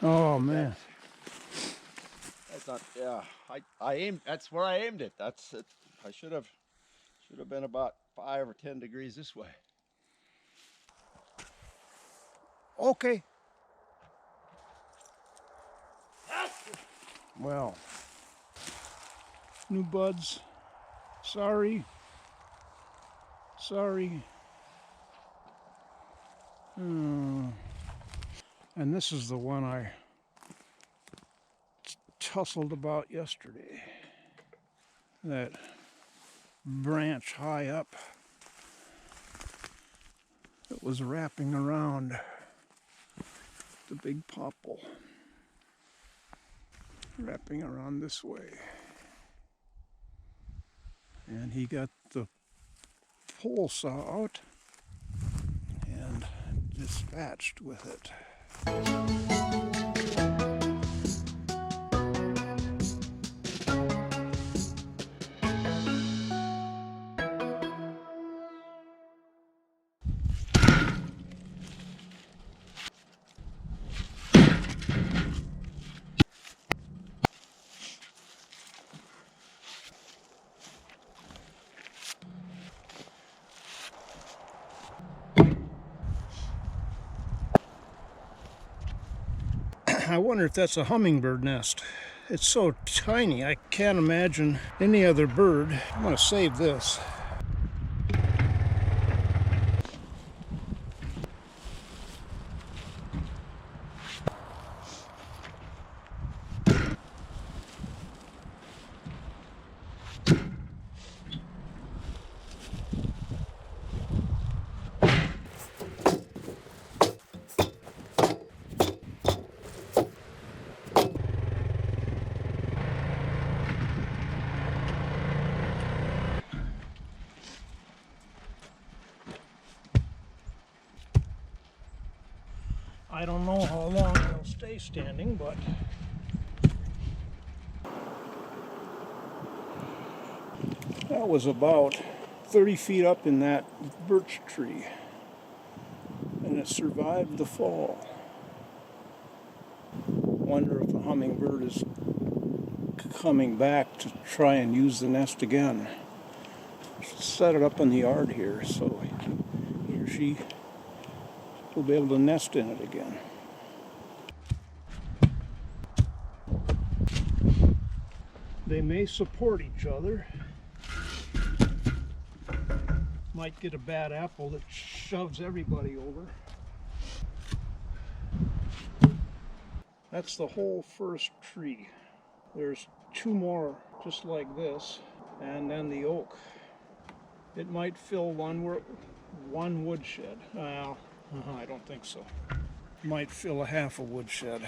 Oh man. That's not, yeah, I aimed, that's where I aimed it. That's it. I should have been about 5 or 10 degrees this way. Okay. Well, new buds. Sorry. And this is the one I tussled about yesterday. That branch high up that was wrapping around the big popple. Wrapping around this way. And he got the pole saw out and dispatched with it. I wonder if that's a hummingbird nest. It's so tiny, I can't imagine any other bird. I'm going to save this. I don't know how long they'll stay standing, but that was about 30 feet up in that birch tree, and it survived the fall. Wonder if a hummingbird is coming back to try and use the nest again. Set it up in the yard here so he or she will be able to nest in it again. They may support each other. Might get a bad apple that shoves everybody over. That's the whole first tree. There's 2 more just like this, and then the oak. It might fill one woodshed. Well, I don't think so. Might fill a half a woodshed.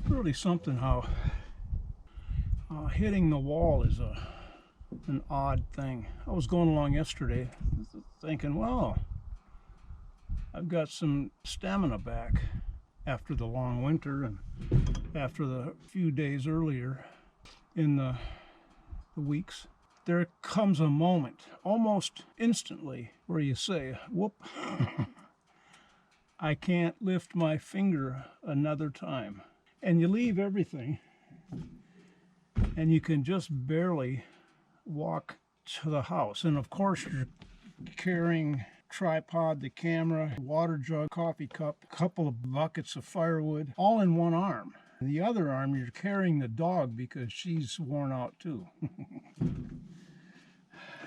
Really something how hitting the wall is an odd thing. I was going along yesterday thinking, well, I've got some stamina back after the long winter and after the few days earlier in the weeks. There comes a moment, almost instantly, where you say, whoop, I can't lift my finger another time. And you leave everything, and you can just barely walk to the house. And of course, you're carrying tripod, the camera, water jug, coffee cup, a couple of buckets of firewood, all in one arm. The other arm, you're carrying the dog because she's worn out too.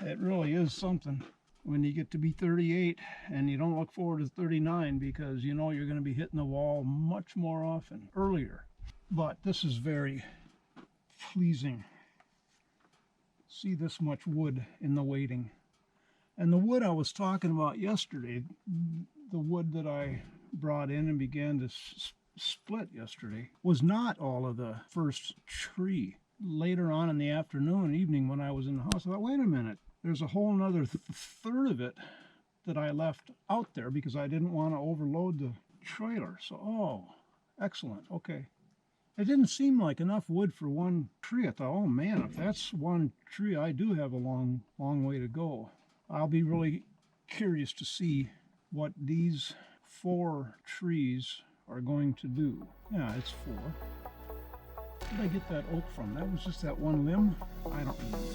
It really is something when you get to be 38 and you don't look forward to 39 because you know you're going to be hitting the wall much more often earlier. But this is very pleasing. See this much wood in the waiting. And the wood I was talking about yesterday, the wood that I brought in and began to split yesterday, was not all of the first tree. Later on in the afternoon and evening when I was in the house, I thought, wait a minute, there's a whole another third of it that I left out there because I didn't want to overload the trailer. So, oh, excellent, okay. It didn't seem like enough wood for one tree. I thought, oh man, if that's one tree, I do have a long way to go. I'll be really curious to see what these 4 trees are going to do. Yeah, it's 4. Where did I get that oak from? That was just that one limb? I don't remember.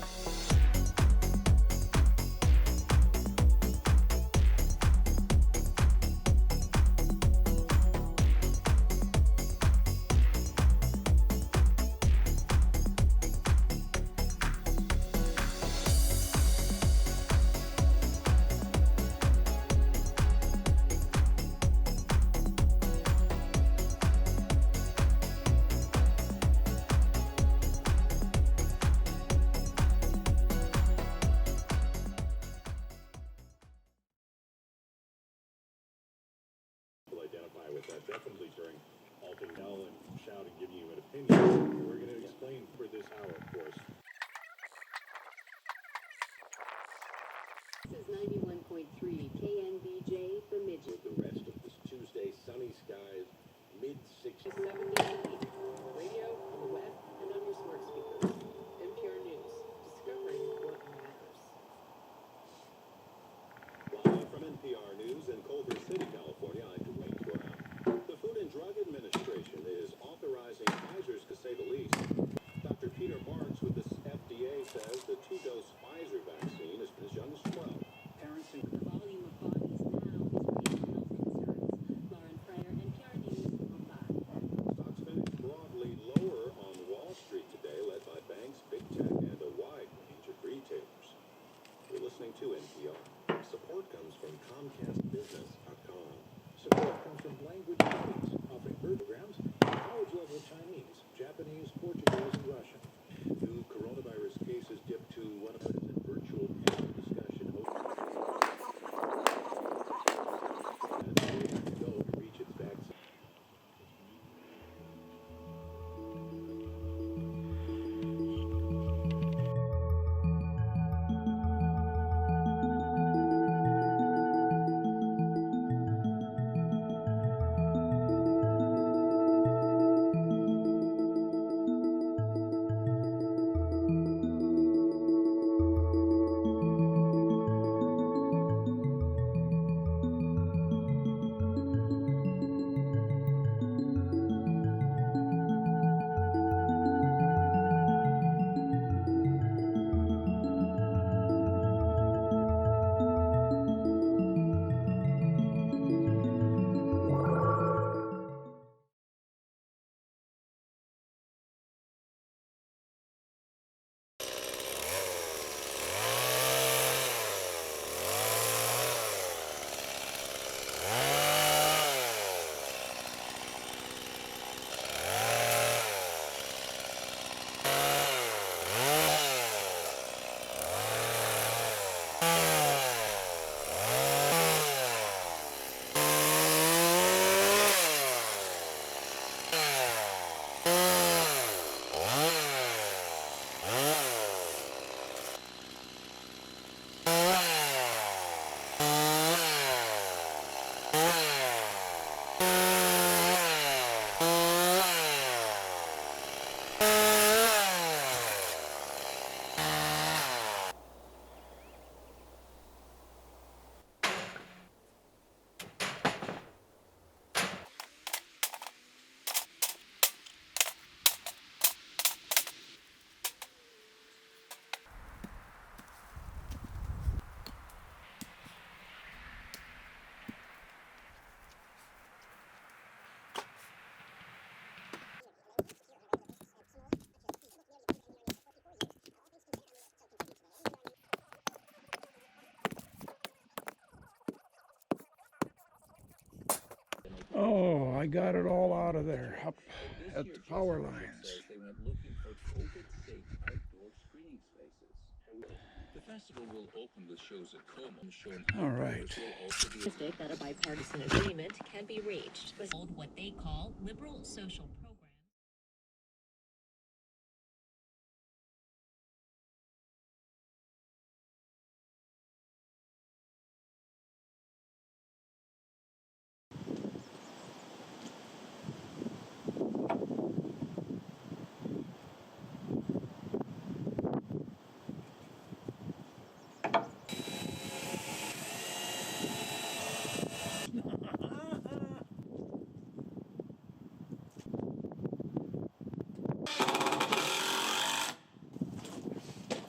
Identify with that definitely during halting yell and shouting, giving you an opinion. We're going to explain for this hour, of course. This is 91.3 KNBJ Bemidji. With the rest of this Tuesday, sunny skies, mid-60s. 7 days a week. Radio, on the web, and on your smart speakers. NPR News. Discovering what matters. Live from NPR News in Culver City, California, I'm Dwayne Brown. The Food and Drug Administration is authorizing Pfizer's, to say the least. Dr. Peter Marks with the FDA says the 2-dose Pfizer vaccine is as young as 12. Parents in The volume of bodies now is raising health concerns. Lauren Fryer, NPR News, Mumbai. Stocks finished broadly lower on Wall Street today, led by banks, big tech, and a wide range of retailers. You're listening to NPR. Support comes from ComcastBusiness.com. Support comes from Language Studies, offering programs in college-level Chinese, Japanese, Portuguese, and Russian. New coronavirus cases dipped to one of I got it all out of there, up at the power lines. They went looking for COVID-safe outdoor screening spaces. The festival will open with shows at Como. All right. That a bipartisan agreement can be reached with what they call liberal social programs.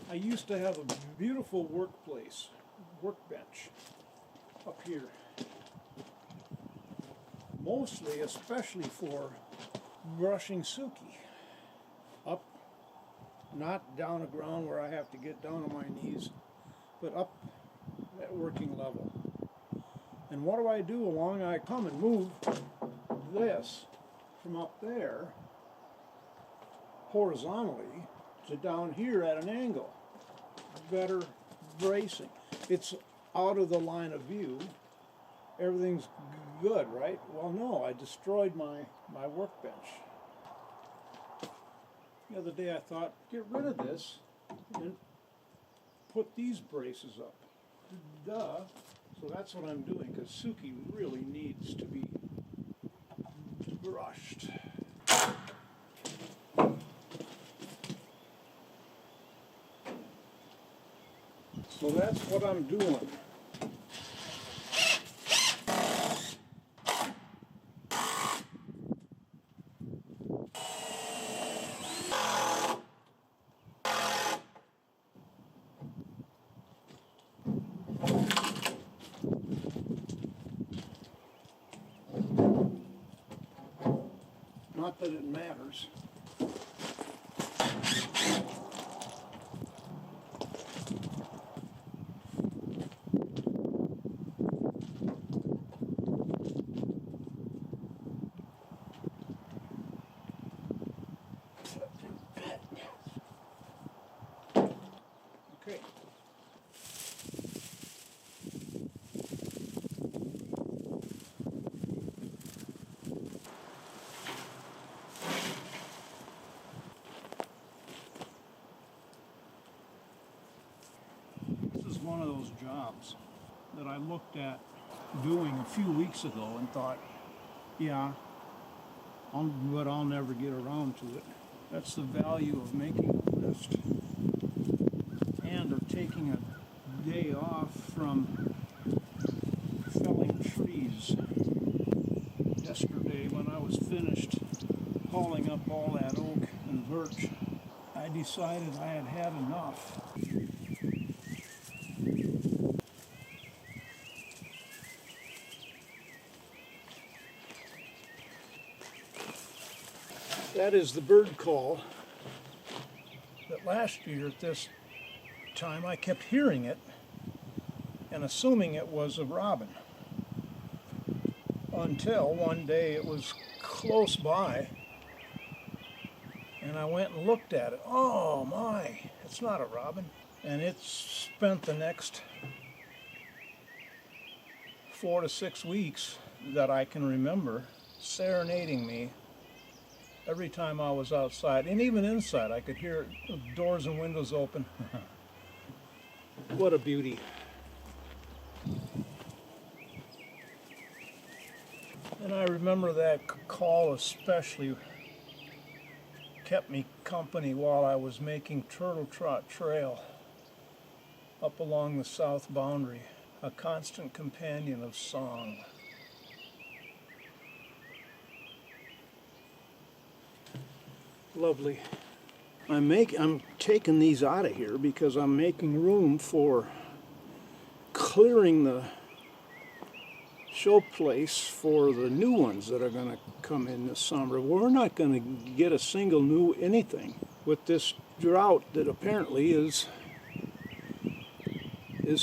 I used to have a beautiful workbench up here. Mostly, especially for brushing Suki. Up, not down the ground where I have to get down on my knees, but up at working level. And what do along? I come and move this from up there horizontally to down here at an angle. Better bracing. It's out of the line of view. Everything's good, right? Well, no, I destroyed my workbench. The other day I thought, get rid of this and put these braces up. Duh. So that's what I'm doing, because Suki really needs to be brushed. So that's what I'm doing. Not that it matters. Okay. This is one of those jobs that I looked at doing a few weeks ago and thought, yeah, but I'll never get around to it. That's the value of making a list and of taking a day off from felling trees. Yesterday, when I was finished hauling up all that oak and birch, I decided I had had enough. That is the bird call that last year at this time I kept hearing it and assuming it was a robin, until one day it was close by and I went and looked at it. Oh my, it's not a robin. And it spent the next 4 to 6 weeks that I can remember serenading me every time I was outside, and even inside. I could hear doors and windows open. What a beauty. And I remember that call especially kept me company while I was making Turtle Trot Trail up along the south boundary, a constant companion of song. Lovely. I'm taking these out of here because I'm making room for clearing the show place for the new ones that are going to come in this summer. We're not going to get a single new anything with this drought that apparently is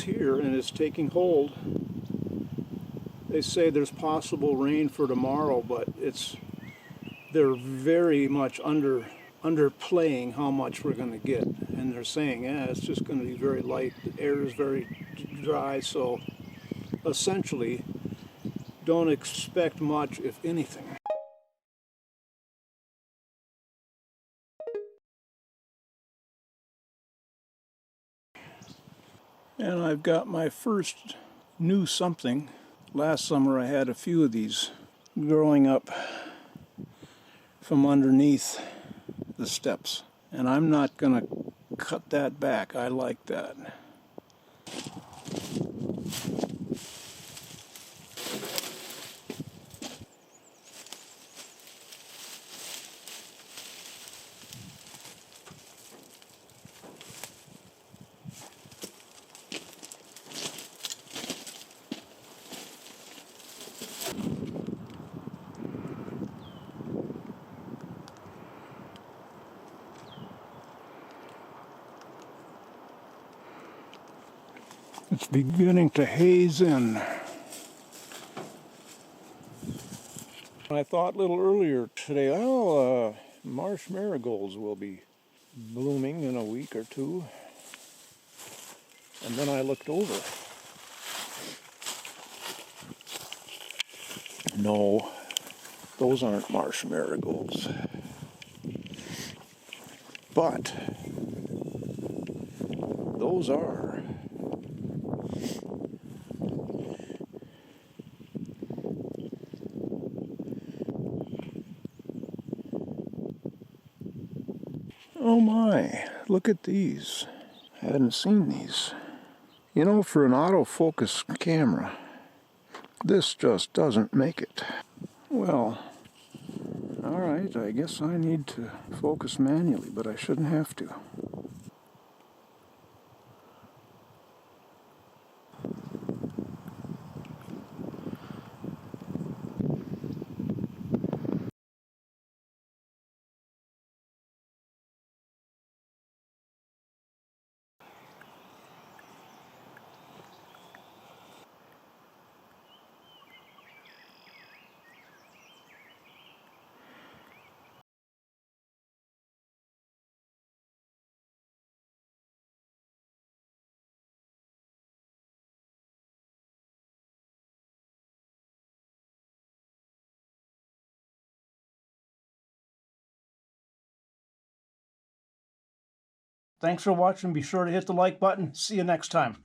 here and is taking hold They say there's possible rain for tomorrow, but they're very much underplaying how much we're going to get. And they're saying, yeah, it's just going to be very light. The air is very dry, so essentially, don't expect much, if anything. And I've got my first new something. Last summer I had a few of these growing up from underneath the steps. And I'm not going to cut that back. I like that. It's beginning to haze in. I thought a little earlier today, oh, marsh marigolds will be blooming in a week or two. And then I looked over. No, those aren't marsh marigolds. But those are. Oh my, look at these. I hadn't seen these. You know, for an autofocus camera, this just doesn't make it. Well, alright, I guess I need to focus manually, but I shouldn't have to. Thanks for watching. Be sure to hit the like button. See you next time.